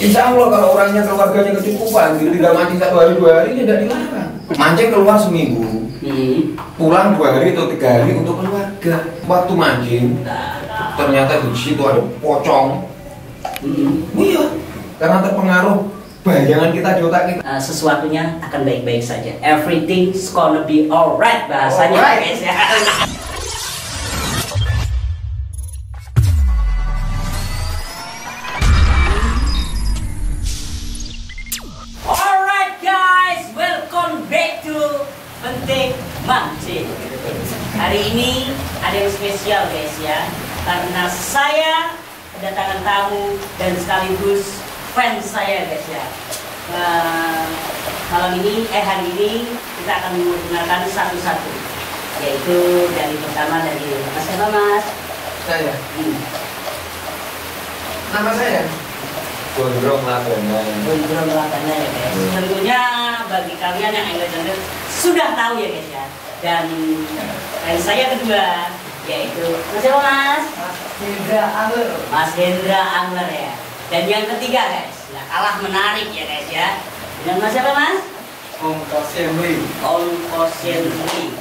Insya Allah kalau orangnya keluarganya kecukupan, gitu tinggal mancing 1 hari 2 hari tidak dilarang. Mancing keluar seminggu, pulang 2 hari atau 3 hari untuk keluarga. Waktu mancing, ternyata di situ ada pocong. Iya, karena terpengaruh bayangan kita di otak kita. Sesuatunya akan baik-baik saja. Everything's gonna be alright bahasanya, guys ya. Alright guys, welcome back to Penting Mancing. Hari ini ada yang spesial guys ya, karena saya kedatangan tamu dan sekaligus fans saya guys ya. Hari ini kita akan menggunakan satu-satu, yaitu dari pertama dari Mas siapa Mas? Saya. Nama saya Gondrong Ladana. Gondrong Ladana ya guys. Tentunya bagi kalian yang angler sudah tahu ya guys ya. Dan saya kedua yaitu Mas siapa Mas? Hendra Angler. Mas Hendra Angler ya. Dan yang ketiga guys, nggak kalah menarik ya guys ya. Dan Mas siapa Mas? Om Kosemli. Om Kosemli.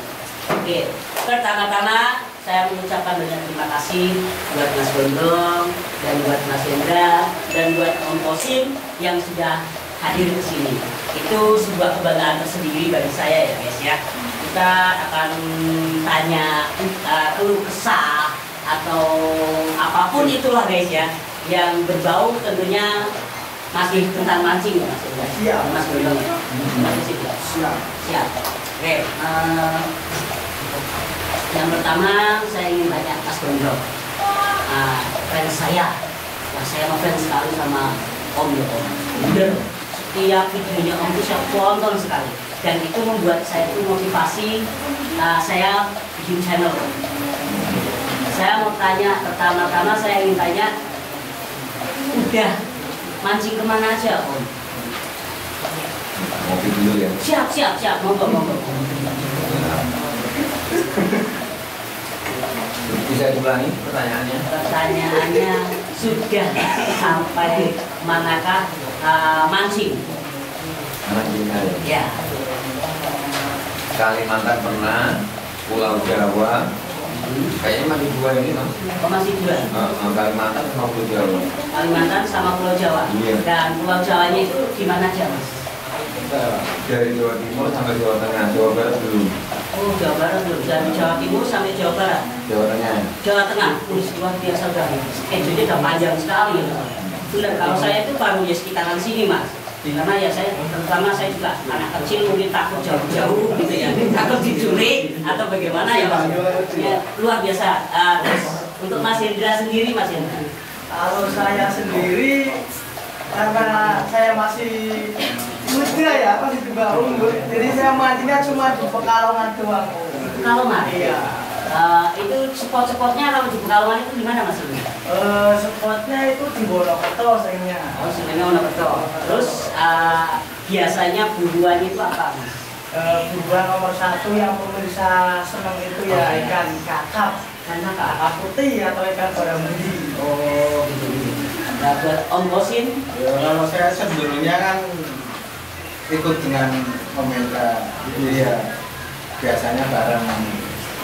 Oke, pertama-tama saya mengucapkan banyak terima kasih buat Mas Gondrong dan buat Mas Hendra dan buat Om Kosim yang sudah hadir ke sini. Itu sebuah kebanggaan tersendiri bagi saya ya guys ya. Kita akan tanya keluh kesah atau apapun itulah guys ya, yang berbau tentunya masih tentang mancing ya Mas Hendra. Siap. Mas Gondrong ya. Masih siap. Siap. Oke. Yang pertama saya ingin tanya Mas Gondrong, fans saya fans sekali sama Om ya Om. Bener, setiap videonya Om itu saya tonton sekali, dan itu membuat saya itu motivasi saya bikin channel. Saya mau tanya, pertama-tama saya ingin tanya, udah mancing kemana aja Om? Ngopi dulu ya. Siap, monggo. Bisa diulangi pertanyaannya? Pertanyaannya sudah sampai manakah mancing? Mancing aja. Ya. Kalimantan pernah, Pulau Jawa. Kayaknya masih 2 ini Mas. Oh masih 2? Kalimantan sama Pulau Jawa. Kalimantan sama Pulau Jawa? Iya. Dan Pulau Jawanya itu di mana aja Mas? Dari Jawa Timur sampai Jawa Tengah, Jawa Barat belum. Oh Jawa Barat belum, dari Jawa Timur sampai Jawa Barat? Jawa Tengah. Jawa Tengah, luar biasa sekali. Jadi udah panjang sekali ya. Benar, kalau saya itu baru ya sekitaran sini Mas. Karena ya saya, terutama saya juga anak kecil mungkin takut jauh-jauh gitu ya, takut diculik atau bagaimana ya Mas. Ya, luar biasa. Terus untuk Mas Hendra sendiri Mas Hendra? Kalau saya sendiri, karena saya masih muda ya, masih juga umur, jadi saya mancingnya cuma di Pekalongan doang. Pekalongan? Iya. Itu spot-spotnya kalau di Pekalongan itu di mana Mas Hendra? Spotnya itu di Wonokerto sebenarnya. Oh, sebenarnya Wonokerto. Terus biasanya buruan itu apa Mas? Buruan nomor 1 yang pemirsa seneng itu ya ikan kakap, kakap putih atau ikan barambudi. Oh, gitu. Nah, buat Om Kosim? Ya, kalau saya sebelumnya kan ikut dengan pemerintah, jadi ya biasanya bareng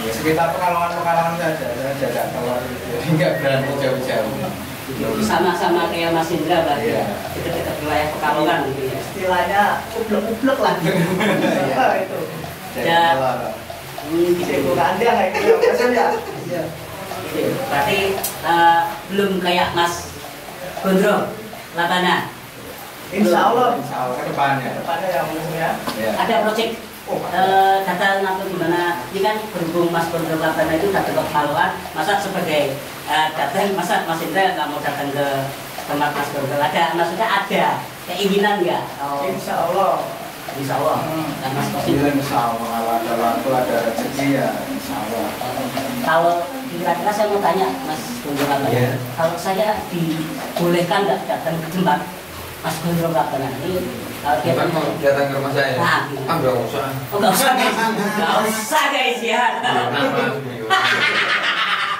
ya, sekitar Pekalongan saja, saya jaga keluar, jadi nggak berani jauh-jauh. Sama-sama kayak Mas Indra berarti ya, dekat-dekat wilayah Pekalongan gitu ya. Istilahnya ublek-ublek lah. Itu. Dan Ceko kandang kayak gitu, Mas ya. Iya. Berarti belum kayak Mas Gondrong Ladana. Insya Allah ke depannya. Kedepannya yang umumnya. Ya. Ada proyek datang atau gimana? Ini kan berhubung Mas Gondrong Ladana itu datang ke Pekalongan, masa sebagai datang, masa Mas Indra nggak mau datang ke tempat Mas Gondrong? Maksudnya ada keinginan nggak? Oh, Insya Allah. Insya Allah. Dan Mas Kosim? Insya Allah, kalau ada waktu ada rezeki ya Insya Allah. Kalau kira-kira saya mau tanya Mas Gondrong Ladana, Yeah. kalau saya dibolehkan nggak datang ke tempat Mas Gondrong Ladana ini? Bukan mau datang ke rumah saya? Nah, gitu. Nggak usah. Oh, nggak usah guys, nggak usah guys ya. Nah, Mas,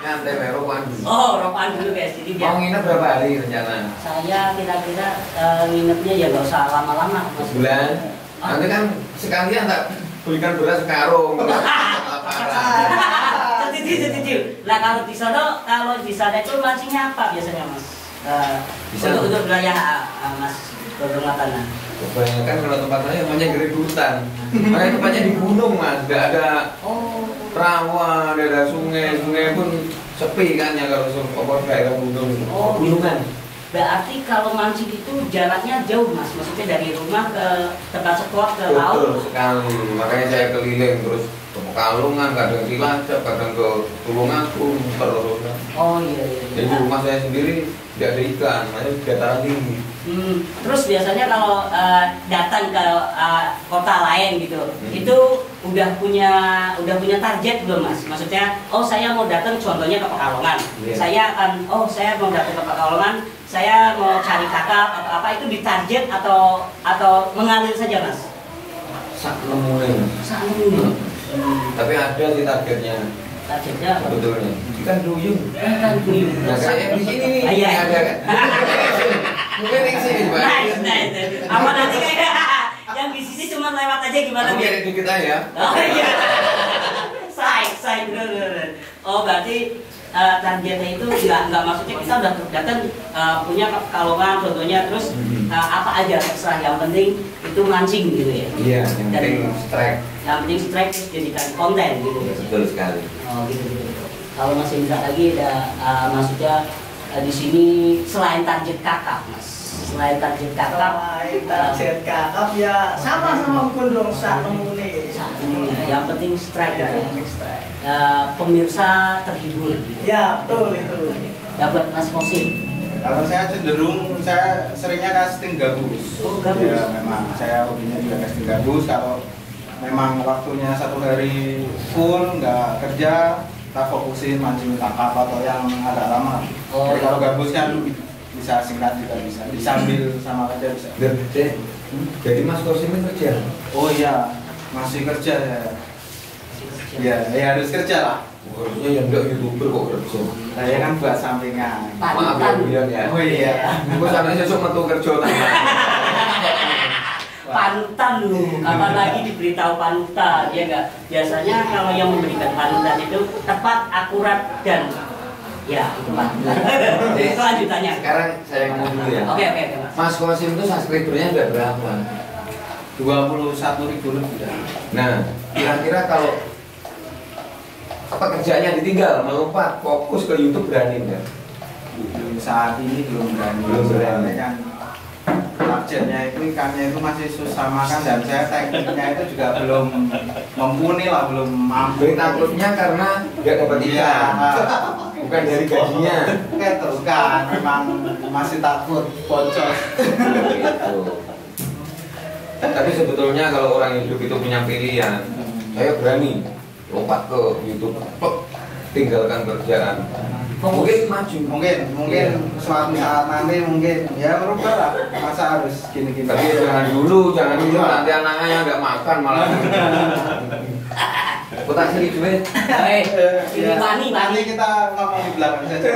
Nyantai merokan. Oh, rokokan dulu guys. Jadi Mau nginep berapa hari rencana? saya kira-kira nginepnya ya nggak usah lama-lama. Mas. Sebulan. Nanti kan sekalian tak belikan beras sekarung. Setuju. Nah kalau di sana itu mancingnya apa biasanya mas? Untuk wilayah mas Latana. Kebanyakan kalau tempat saya namanya geributan. Makanya tempatnya di gunung mas, nggak ada rawa, nggak ada sungai pun sepi kan ya kalau daerah gunung. Gunungan. Berarti kalau mancing itu jaraknya jauh mas, maksudnya dari rumah ke tempat sekolah ke laut. Betul sekali, makanya saya keliling terus ke Pekalongan, kadang Cilacap, kadang ke Tulungagung, terus. Oh iya. Jadi di rumah saya sendiri tidak ada ikan, hanya dataran tinggi. Terus biasanya kalau datang ke kota lain gitu, itu udah punya target belum mas? Maksudnya, saya mau datang contohnya ke Pekalongan, saya mau datang ke Pekalongan, saya mau cari kakak atau apa itu ditarget atau mengalir saja mas? Sak nemuin. Tapi ada sih targetnya. Targetnya Sebetulnya ikan duyung. Nah saya di sini nih. Iya. Ada kan. Mungkin di sini Pak. Nice. Apa nanti kayak yang di sini cuma lewat aja gimana Mungkin nih? dikit aja. Oh iya. Side bener. Oh berarti targetnya itu nggak maksudnya kita udah datang punya Pekalongan contohnya terus apa aja terserah yang penting itu mancing gitu ya. Iya, yang penting strike. Yang penting strike terus jadikan konten gitu ya. Betul sekali. Oh gitu. Kalau Mas Indra lagi ada maksudnya di sini selain target kakap mas, selain target kakap ya sama gondrong sak nemune. Yang penting strike ya. Pemirsa terhibur. Ya betul itu. Dapat Mas Kosim. Kalau saya cenderung saya seringnya casting gabus. Oh, gabus. Ya memang saya hobinya juga casting gabus. Kalau memang waktunya satu hari full nggak kerja, kita fokusin mancing kakap atau yang agak lama. Jadi kalau gabus kan bisa singkat juga bisa, disambil sama kerja bisa. Jadi Mas Kosim ini kerja? Oh iya, masih kerja ya. Ya harus kerja lah. Harusnya yang enggak YouTuber kok kerja. Saya kan buat sampingan. Maaf ya Bian ya. Oh iya. Gue sana sesuk metu kerja Panutan lu, kapan lagi diberitahu panutan ya enggak? Biasanya kalau yang memberikan panutan itu tepat, akurat dan ya itu Pak. Selanjutnya. Sekarang saya ngomong dulu ya. Oke Mas. Mas Kosim itu subscribernya udah berapa? 21.000 lebih. Nah, kira-kira kalau pekerjaannya ditinggal, melompat, fokus ke YouTube berani nggak? Saat ini belum berani. Soalnya kan targetnya itu ikannya itu masih susah makan dan saya tekniknya itu juga belum mumpuni lah, belum mampu. Takutnya karena nggak dapat ikan, bukan dari gajinya. Itu kan memang masih takut bocor. Gitu. Tapi sebetulnya kalau orang hidup itu punya pilihan, saya berani lompat ke YouTube, tinggalkan kerjaan. Mungkin maju, mungkin suatu saat nanti mungkin ya merubah lah. Masa harus gini-gini. Tapi jangan dulu nanti anaknya nggak makan malah. Kotak seri duit. Ini Pani. Nanti kita ngomong di belakang saja.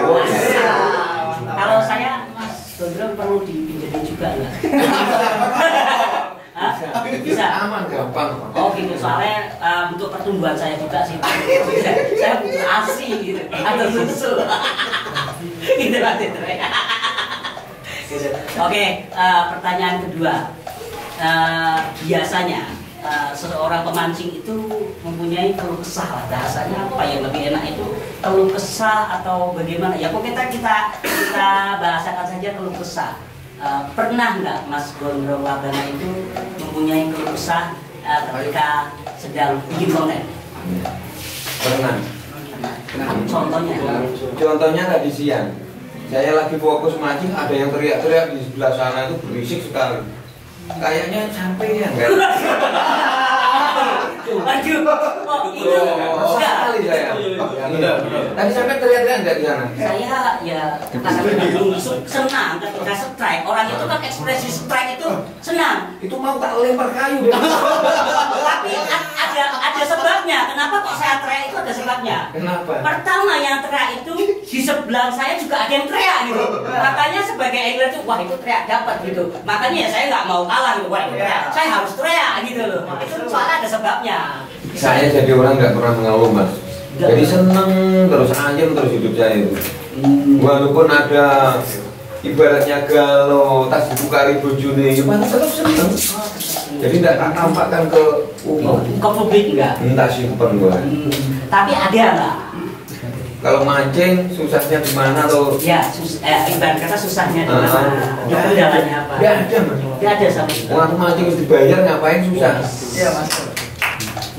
Kalau saya Mas Gondrong perlu dipinjemin juga nggak? Bisa aman gampang. Oh gitu, soalnya untuk pertumbuhan saya juga sih. Saya butuh ASI gitu, atau susu. Gitu lah gitu. Oke, pertanyaan kedua. Biasanya seorang pemancing itu mempunyai keluh kesah lah, bahasanya apa yang lebih enak itu keluh kesah atau bagaimana? Ya kok kita bahasakan saja keluh kesah. Pernah nggak Mas Gondrong Latana itu mempunyai keluh kesah ketika sedang bikin konten? Pernah. Contohnya tadi siang, saya lagi fokus mancing, ada yang teriak-teriak di sebelah sana itu berisik sekali. Kayaknya sampai ya enggak? Aduh, itu sekali saya. Tadi sampai teriak-teriak enggak di sana? Saya ya kadang-kadang senang ketika strike. Orang itu kan ekspresi strike itu senang. Itu mau tak lempar kayu deh. Tapi ada sebabnya. Kenapa kok saya teriak itu ada sebabnya? Kenapa? Pertama yang teriak itu di sebelah saya juga ada yang teriak gitu. Makanya sebagai angler itu wah itu teriak dapat gitu. Makanya ya saya nggak mau kalah gitu. Wah itu teriak, saya harus teriak gitu loh. Itu soalnya ada sebabnya. Saya jadi orang nggak pernah mengeluh mas. Jadi seneng terus ayam terus hidup saya itu. Walaupun ada ibaratnya kalau tas dibuka ibu Juni, gimana tetap seneng. Jadi tidak tampakkan ke umum. Ke publik enggak? Entah simpen gua. Tapi ada nggak? Kalau mancing susahnya di mana atau? Ya, ibarat kata susahnya di mana? Itu jalannya apa? Tidak ada mas. Tidak ada sama sekali. Orang mancing harus dibayar ngapain susah? Iya mas.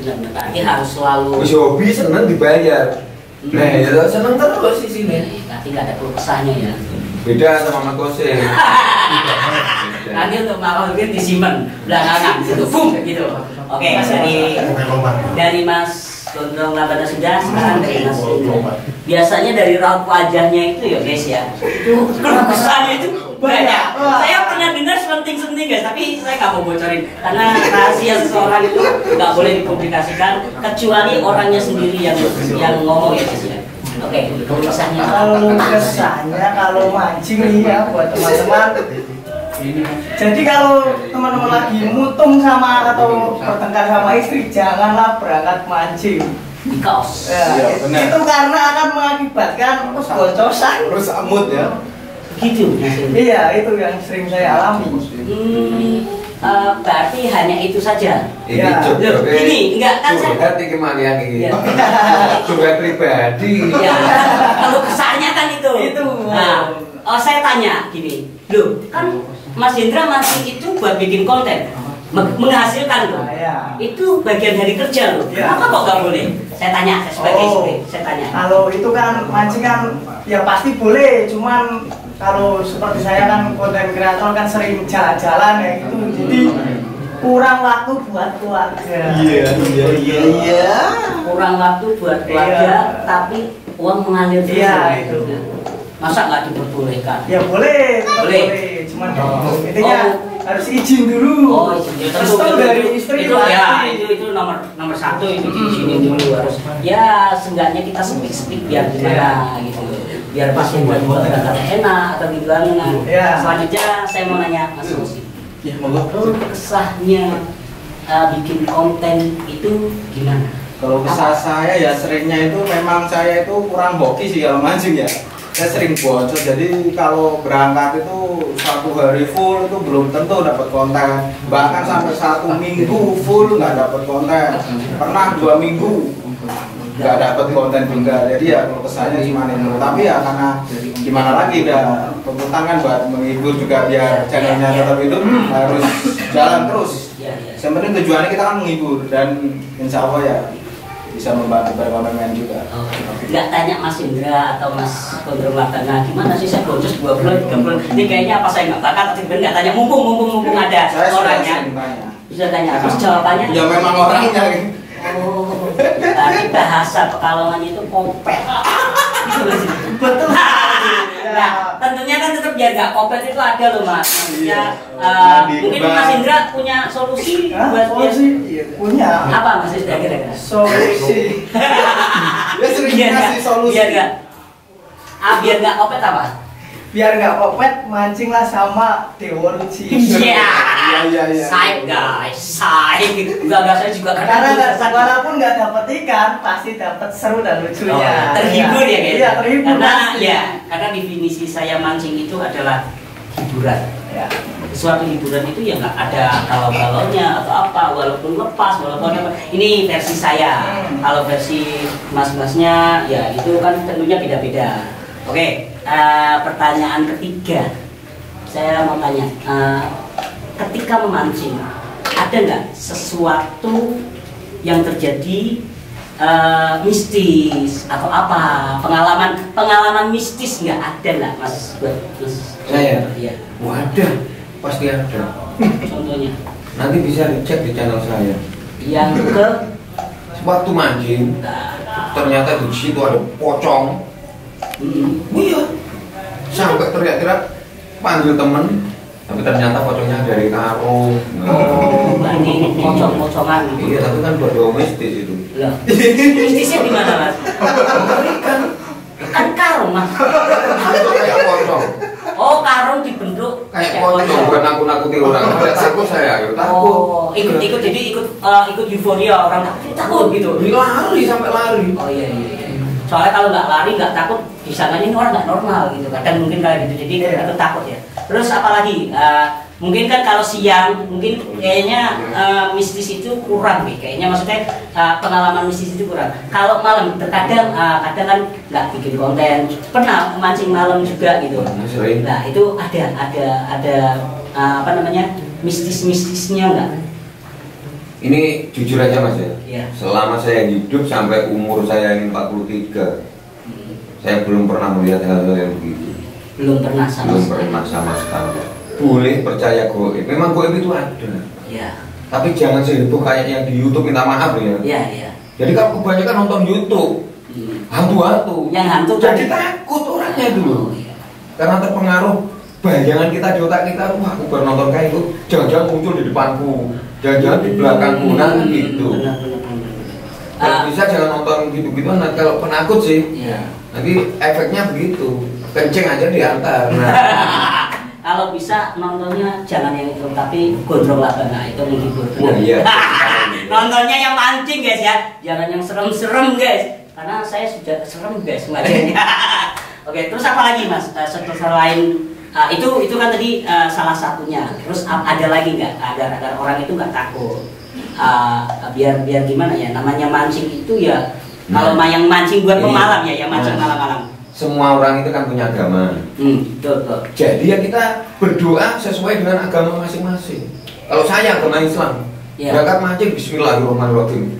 Benar-benar. Tapi harus selalu. Wis hobi seneng dibayar. Nah, ya seneng terus di sini. Tapi nggak ada keluh kesahnya ya. Beda sama Mas Kose. Nanti untuk makan disimpan belakangan itu boom gitu. Oke, dari Mas Gondrong Labana sudah, sekarang dari Mas Gondrong. Biasanya dari raut wajahnya itu ya guys ya, itu keluh kesahnya itu banyak. Saya pernah dengar selenting-selenting guys, tapi saya nggak mau bocorin karena rahasia seseorang itu nggak boleh dipublikasikan kecuali orangnya sendiri yang ngomong ya guys ya. Oke, keluh kesahnya. Kalau kesannya kalau mancing nih ya buat teman-teman. Jadi kalau teman-teman lagi mutung sama atau bertengkar sama istri, janganlah berangkat mancing. Because Ya, benar. itu karena akan mengakibatkan bocosan. Terus amut ya. gitu. Iya, itu yang sering saya alami. Berarti hanya itu saja. Ini Ya. juga Ini enggak kan saya. curhat iki manian iki. Ya. Curhat pribadi. Ya, kalau kesannya kan itu. Itu. Nah, saya tanya gini, loh kan Mas Hendra masih itu buat bikin konten, menghasilkan loh. Ya. Itu bagian dari kerja loh. Ya. Kenapa kok nggak boleh? Saya tanya, saya sebagai istri, saya tanya. Kalau itu kan mancing kan ya pasti boleh, cuman kalau seperti saya kan konten kreator kan sering jalan-jalan ya gitu, jadi kurang waktu buat keluarga. Iya. Kurang waktu buat keluarga, Iya. tapi uang mengalir terus. Iya, ya. itu. Masa nggak diperbolehkan? Ya boleh, tetap Boleh. boleh. Cuman intinya harus izin dulu. Oh, izin. Terus tahu dari istri itu pasti. ya, itu nomor satu itu diizinin dulu harus. Ya, seenggaknya kita speak biar gimana gitu. Biar pas yang buat berangkat enak atau gimana. Iya. Selanjutnya saya mau nanya Mas Rosi. Ya, monggo. Kalau kesahnya bikin konten itu gimana? Kalau kesah saya ya seringnya itu memang saya itu kurang hoki sih kalau mancing ya. Saya sering bocor, jadi kalau berangkat itu satu hari full itu belum tentu dapat konten. Bahkan sampai 1 minggu full nggak dapat konten. Pernah 2 minggu nggak dapat konten juga. Jadi ya kalau kesahnya cuma itu. Tapi ya karena gimana lagi udah tuntutan kan buat menghibur juga biar channelnya tetap hidup harus jalan terus. Ya, ya. Yang penting tujuannya kita kan menghibur dan insya Allah ya bisa membantu perekonomian juga. Oh, nggak tanya Mas Indra atau Mas Gondrong Labana gimana sih saya boncos 2 bulan 3 bulan ini kayaknya apa saya nggak bakat tapi nggak tanya mumpung ada Saya orangnya sering tanya. bisa tanya terus jawabannya Ya memang orangnya. oh tapi bahasa Pekalongan itu kopet gitu loh sih. Betul. Nah, tentunya kan tetap biar nggak kopet itu ada loh Mas. Maksudnya mungkin Bang. Mas Indra punya solusi Hah? buat dia. Solusi? Iya, punya. Apa Mas Indra kira-kira? Solusi. Dia sering Biar ngasih nggak- solusi. biar nggak kopet apa? Biar nggak kopet, mancinglah sama Dewa Ruci. Iya, iya. Saik guys, saik. Enggak saya juga Karena kadang walaupun nggak dapat ikan, pasti dapat seru dan lucunya. terhibur ya guys. Iya, terhibur. Karena pasti. ya, karena definisi saya mancing itu adalah hiburan. Ya. Suatu hiburan itu ya nggak ada kalau-kalaunya atau apa, walaupun lepas, walaupun apa. Ini versi saya. Kalau versi mas-masnya ya itu kan tentunya beda-beda. Oke, pertanyaan ketiga, saya mau tanya, ketika memancing, ada nggak sesuatu yang terjadi mistis atau apa pengalaman mistis nggak ada nggak mas? Saya? Iya. Wadah, pasti ada. Contohnya Nanti bisa dicek di channel saya. yang ke Waktu mancing, ternyata di situ ada pocong. Iya. Sampai teriak-teriak panggil temen, tapi ternyata pocongnya dari karung. oh, di pojok-pojokan. Iya, tapi kan buat domestik itu. Loh, mistisnya di mana mas? Kan karung mas. Kayak pocong. Oh karung dibentuk Kayak pocong, bukan nakut-nakuti orang. Ada takut saya, takut. Oh, ikut jadi ikut euforia orang takut gitu. Lari sampai lari. Oh iya. Soalnya kalau nggak lari nggak takut disangkanya ini orang nggak normal gitu. Kadang mungkin kayak gitu. Jadi itu takut ya. Terus apalagi? Mungkin kan kalau siang mungkin kayaknya mistis itu kurang nih. Kayaknya maksudnya pengalaman mistis itu kurang. Kalau malam terkadang kadang kan nggak bikin konten. Pernah mancing malam juga gitu. Nah itu ada apa namanya mistisnya nggak? Ini jujur aja mas ya. Iya. Selama saya hidup sampai umur saya ini 43, saya belum pernah melihat hal-hal yang begitu. Belum pernah sama sekali. Boleh percaya goib, memang goib itu ada. Iya. Tapi jangan seheboh kayak yang di YouTube, minta maaf ya. Iya. Jadi kalau kebanyakan nonton YouTube, hantu-hantu, yang hantu jadi takut orangnya dulu. Iya. Karena terpengaruh bayangan kita di otak kita, wah aku baru nonton kayak itu, jangan-jangan muncul di depanku, jangan-jangan di belakangku, nah gitu. Benar. Bisa jangan nonton gitu-gitu, nah kalau penakut sih, Iya. nanti efeknya begitu, kenceng aja diantar. Nah. Kalau bisa nontonnya jangan yang itu, tapi gondrong lah nah itu menghibur. Oh iya. Nontonnya yang mancing guys ya, jangan yang serem-serem guys. Karena saya sudah serem guys wajahnya. Oke, terus apa lagi mas? Selain itu kan tadi salah satunya. Terus ada lagi nggak agar orang itu nggak takut? Biar gimana ya? Namanya mancing itu ya. Kalau yang mancing buat pemalam ya, yang mancing malam-malam. Semua orang itu kan punya agama. Betul. Jadi ya kita berdoa sesuai dengan agama masing-masing. Kalau saya agama Islam, berangkat mancing Bismillahirrahmanirrahim.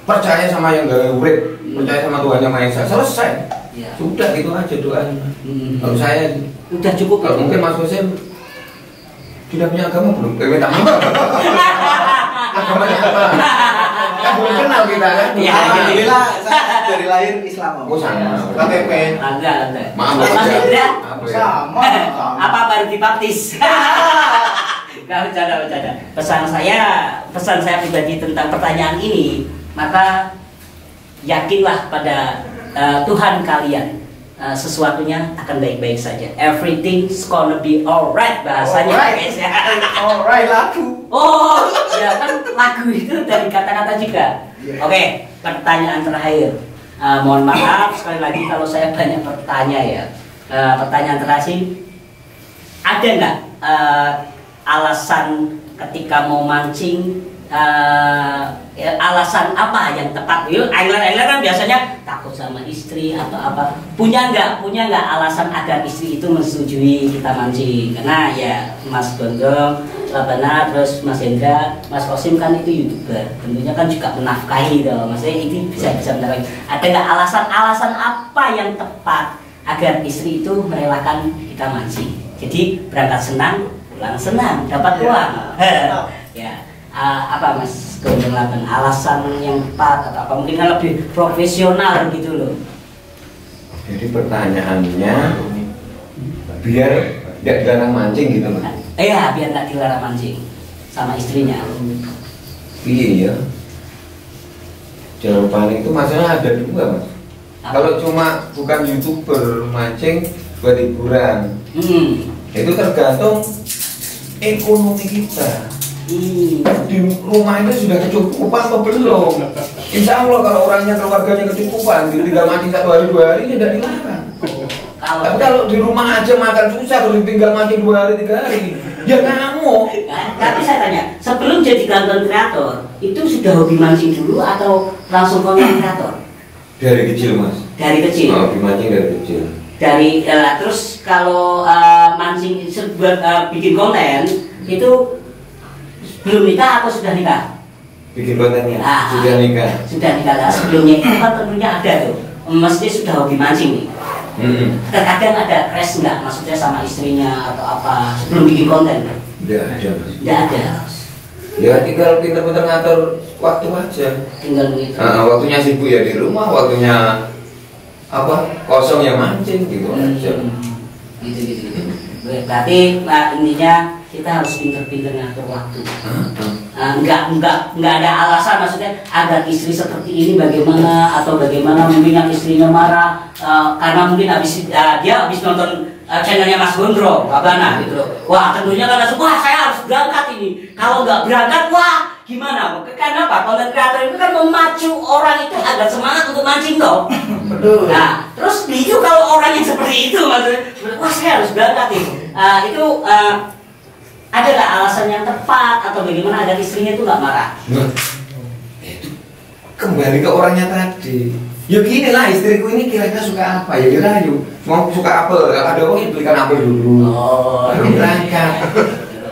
Percaya sama yang gak urip, percaya sama Tuhan Yang Maha Esa, selesai. Ya. Sudah itu aja doanya. Kalau saya udah cukup. Kalau mungkin Mas Hussein sudah punya agama belum? Minta maaf. Agamanya apa? Kan belum kenal kita kan? Iya. Alhamdulillah saya dari lahir Islam. Oh sama. KTP. Ada. Maaf Mas Indra, Sama. apa baru dibaptis? Gak bercanda. Pesan saya pribadi tentang pertanyaan ini, maka yakinlah pada Tuhan kalian. Sesuatunya akan baik-baik saja. Everything's gonna be alright bahasanya guys ya. Alright lagu. Oh, ya kan lagu itu dari kata-kata juga. Oke, pertanyaan terakhir. Mohon maaf sekali lagi kalau saya banyak bertanya ya. Pertanyaan terakhir, ada nggak alasan ketika mau mancing? Alasan apa yang tepat? Angler kan biasanya takut sama istri atau apa? Punya nggak alasan agar istri itu menyetujui kita mancing? Karena ya Mas Gondong, Labana, terus Mas Hendra, Mas Kosim kan itu YouTuber, tentunya kan juga menafkahi dong. Maksudnya itu bisa menafkahi. Ada nggak alasan apa yang tepat agar istri itu merelakan kita mancing? Jadi berangkat senang, pulang senang, dapat uang. Ya. Apa Mas Gondong Laban, alasan yang tepat atau apa mungkin kan lebih profesional gitu loh. Jadi pertanyaannya biar tidak dilarang mancing gitu Mas? Iya, biar nggak dilarang mancing sama istrinya. Iya. Jawaban itu maksudnya ada dua Mas. Kalau cuma bukan YouTuber mancing buat hiburan, itu tergantung ekonomi kita. Di rumah itu sudah kecukupan atau belum? Insya Allah kalau orangnya keluarganya kecukupan, gitu tinggal mancing 1 hari 2 hari tidak dilarang. Tapi kalau di rumah aja makan susah, kalau tinggal mancing 2 hari 3 hari, ya ngamuk. Tapi saya tanya, sebelum jadi content creator, itu sudah hobi mancing dulu atau langsung content creator? Dari kecil Mas. Dari kecil. Hobi mancing dari kecil. Terus kalau mancing buat bikin konten itu belum nikah atau sudah nikah? Bikin kontennya sudah nikah. Sudah nikah lah. Sebelumnya itu kan tentunya ada tuh. Mesti sudah hobi mancing nih. Terkadang ada crash nggak? Maksudnya sama istrinya atau apa sebelum bikin konten? Tidak ada Mas. Tidak ada. Ya tinggal pinter-pinter ngatur waktu aja. Tinggal begitu. Waktunya sibuk ya di rumah, waktunya apa kosong ya mancing gitu aja. Gitu. Berarti intinya kita harus pinter-pinter ngatur waktu. nggak ada alasan maksudnya agar istri seperti ini bagaimana atau bagaimana mungkin yang istrinya marah karena mungkin dia habis nonton channelnya Mas Gondrong, Babana gitu loh. Wah tentunya kan langsung wah saya harus berangkat ini. Kalau nggak berangkat wah gimana? Karena apa? Konten kreator itu kan memacu orang itu agar semangat untuk mancing toh. Betul. Nah terus itu kalau orang yang seperti itu maksudnya wah saya harus berangkat nih. Itu ada nggak alasan yang tepat atau bagaimana agar istrinya itu nggak marah? Nah, itu kembali ke orangnya tadi. Ya gini lah, istriku ini kira-kira suka apa ya, dirayu mau suka apel, kalau ada uang belikan apel dulu baru berangkat.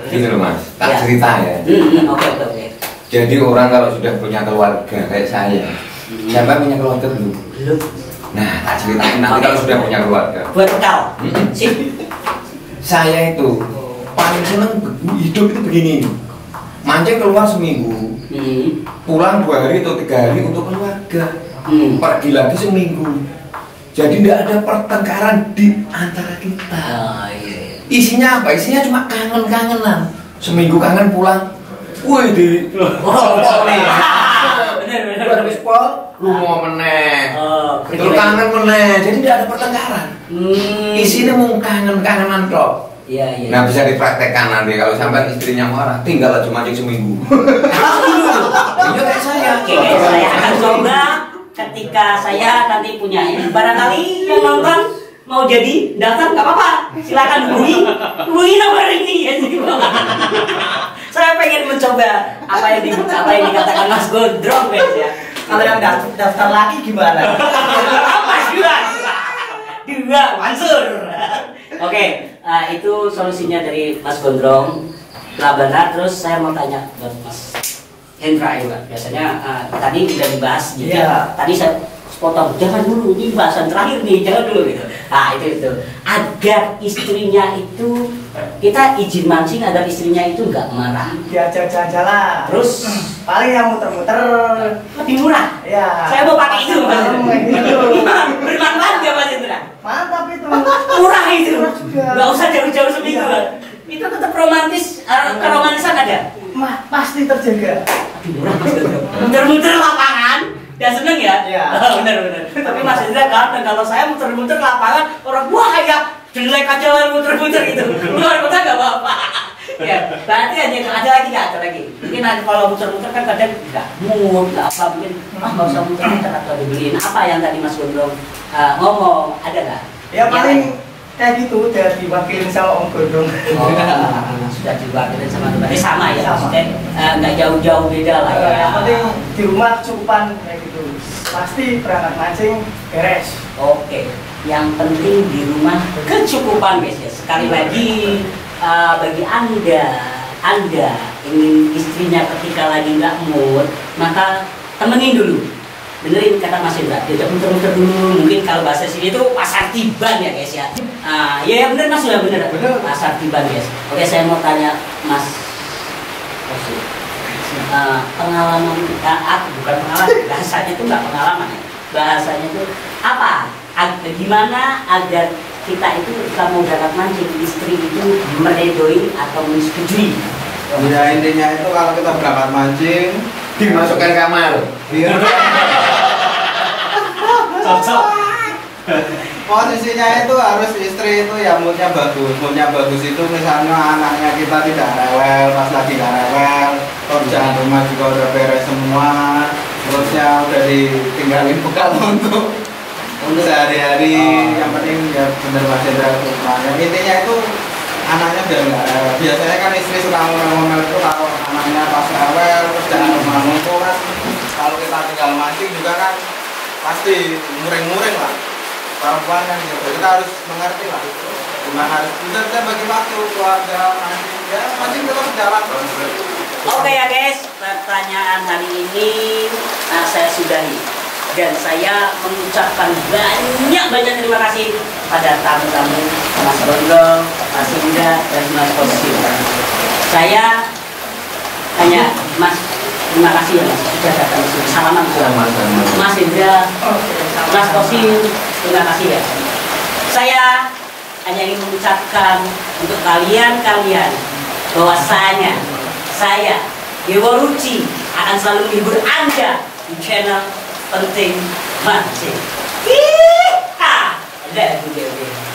Gini loh Mas, tak cerita ya. Oke. Jadi orang kalau sudah punya keluarga kayak saya, siapa punya keluarga dulu? Belum. Nah, tak ceritain nanti kalau sudah punya keluarga. Buat kau sip. Saya itu paling seneng hidup itu begini, mancing keluar seminggu, pulang 2 hari atau 3 hari untuk keluarga. Pergi lagi seminggu. Jadi tidak ada pertengkaran di antara kita. Isinya apa? Isinya cuma kangen-kangenan. Seminggu kangen pulang. Wih di pol nih. Bener. Habis pol, rumah meneh. Terus kangen meneh. Jadi tidak ada pertengkaran. Isinya mau kangen-kangenan tok. Iya. Nah bisa dipraktekkan nanti kalau sampai istrinya marah, tinggal aja mancing seminggu. Iya kayak saya. Oke, saya akan coba ketika saya nanti punya ini. Barangkali yang nonton mau jadi daftar nggak apa-apa, silakan hubungi nomor ini ya. Saya pengen mencoba apa yang dikatakan Mas Gondrong guys ya. Kalau yang daftar lagi gimana? Mas dua Mansur. Oke, itu solusinya dari Mas Gondrong Labana. Terus saya mau tanya buat Mas Hendra juga. Biasanya tadi udah dibahas gitu. Iya. Tadi saya potong, jangan dulu, ini bahasan terakhir nih, jangan dulu gitu. Nah itu agar istrinya itu, kita izin mancing agar istrinya itu nggak marah. Diajak jalan-jalan. Terus paling yang muter-muter lebih murah. Ya. Saya mau pakai itu Mas. Gitu. Bermanfaat nggak Mas Hendra? Mantap itu. Murah itu. Murah juga. Nggak usah jauh-jauh seminggu. Iya. Itu tetap romantis, keromanisan ada. Pasti terjaga. Murah Mas Hendra. Muter-muter lapangan. Ya seneng ya? Iya. Bener. Tapi Mas Hendra kan, kalau saya muter-muter lapangan, orang wah ya jelek aja muter-muter gitu. Luar kota nggak apa-apa. Ya, berarti ada lagi. Mungkin nanti kalau muter-muter kan kadang nggak mood, nggak apa, mungkin nggak usah muter-muter atau dibeliin. Apa yang tadi Mas Gondrong ngomong, ada nggak? Ya paling kayak gitu udah diwakilin sama Om Gondrong. Sudah diwakilin sama teman. Sama ya, maksudnya nggak jauh-jauh beda lah ya. Yang penting di rumah kecukupan kayak gitu. Pasti berangkat mancing beres. Oke, yang penting di rumah kecukupan guys ya. Sekali lagi bagi anda ingin istrinya ketika lagi nggak mood, maka temenin dulu. Dengerin kata Mas Hendra, diajak muter-muter dulu. Mungkin kalau bahasa sini itu pasar tiban ya guys ya. Ya bener Mas, sudah bener. Pasar tiban guys. Oke, saya mau tanya Mas pengalaman bukan pengalaman, bahasanya itu nggak pengalaman ya. Bahasanya itu apa? Gimana agar kita itu ketika mau berangkat mancing, istri itu meredoi atau menyetujui? Ya intinya itu kalau kita berangkat mancing Dimasukkan kamar. Cocok. Posisinya itu harus istri itu ya moodnya bagus itu misalnya anaknya kita tidak rewel, pas lagi nggak rewel, kerjaan rumah juga udah beres semua, terusnya udah ditinggalin bekal untuk sehari-hari. Yang penting ya bener Mas Hendra yang intinya itu anaknya biar nggak rewel. Biasanya kan istri suka ngomel-ngomel itu kalau anaknya pas rewel, kerjaan rumah numpuk kan, kalau kita tinggal mancing juga kan pasti muring-muring lah. Perempuan kan gitu, kita harus mengerti lah gimana harus kita bagi waktu keluarga mancing terus jalan. Oke ya guys, pertanyaan hari ini saya sudahi dan saya mengucapkan banyak terima kasih pada tamu-tamu Mas Gondrong, Mas Hendra, dan Mas Kosim. Saya hanya Mas, terima kasih ya Mas sudah datang ke sini. Salaman Mas Hendra, Mas Kosim, terima kasih ya. Saya hanya ingin mengucapkan untuk kalian bahwasanya saya Dewa Ruci akan selalu menghibur Anda di channel Penting Mancing. Ada Bu Dewi.